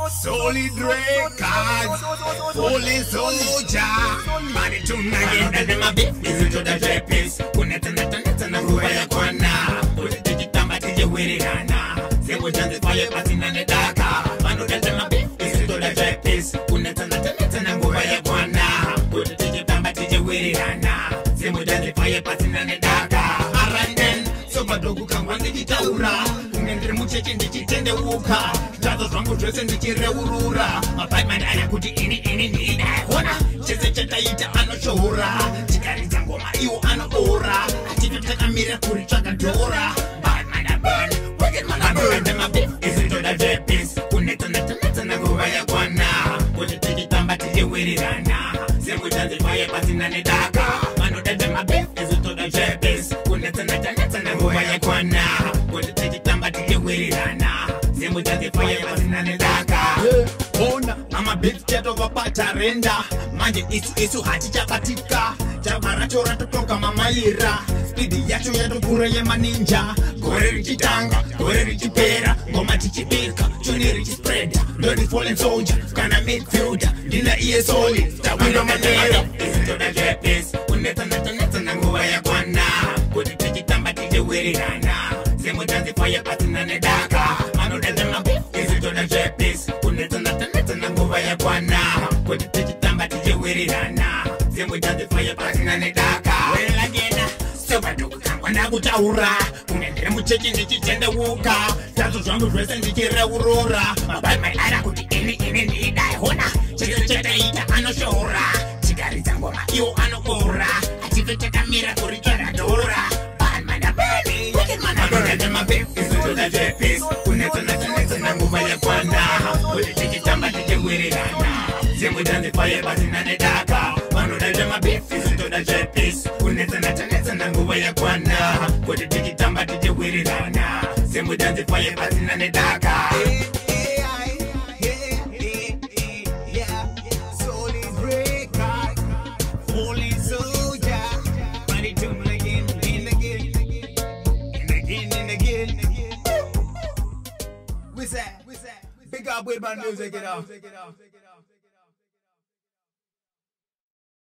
Solid records, holy soldier. Body tunagenda dema beef izinto da jepis. Kuneta na nguva ya kwana. Tijitamba tije wirirana. Sewo janzi fire pasi na nedaka. Manu dema beef izinto da jepis. Kuneta na nguva ya kwana. Tijitamba tije wirirana. Sewo janzi fire pasi na nedaka. Aranden soba dogu kangwa ndijitaura. Kungendere mucheche ndichitende uka. Tazo zvangu zvese ndichireurura. Mapaimani aya kuti ini nida. Hona chese chataita anoshohora. Chikaridza ngoma iwo anoora. Ativi takamira kuri chakadhora. Wicked man abende mabeef izinto da jepis. Kuneta na nguva yakwana. Kuti tichitamba tichiwirirana. Semu chanzi fire pasina nedaka. Vanodada mabeef izinto da jepis. Kuneta na nguva yakwana. Kuti tichitamba tichiwirirana. Semu chanzi fire pasina nedaka. Ona amabeef chatovapata renda. Manje isu hatichabatika. Chavaracho ratotoka mamaira. Speedi yacho yatokura yemaninja. Gore richitanga, gore richipera. Ngoma tichibika, tune richispreada. Lori fallen soldier, kana midfielder. Dina iye solid, tawino manera. Izinto da jepis, kuneta na nguva ya kwana. Kuti tichitamba tichiwirirana. Semu chanzi fire pasina nedaka. Mano dada mabeef, izinto da jepis. Kuneta na nguva ya kwana. Kuti tichitamba tichiwirirana. Semu chanzi fire pasina nedaka. Well again, soba dogu kangwa ndakutaura. Kungendere mucheche ndichitende uka. Tazo zvangu zvese ndichireurura. Mapaimai ara kuti ini nida. Hona chese chataita anoshohora. Chikaridza ngoma iwo anoora. Ativi takamira kuri chakadhora. Wicked man abende mabeef izinto da jepis. Kuneta na nguva yakwana. Kuti tichitamba tichiwirirana. Semu chanzi fire pasina nedaka. Vanodada mabeef izinto da jepis. Kuneta na nguva yakwana. Kuti tichitamba tichiwirirana. Semu chanzi fire pasina nedaka. Solid record, holy soldier. Body tune again. What's that? Big up with my music, you know.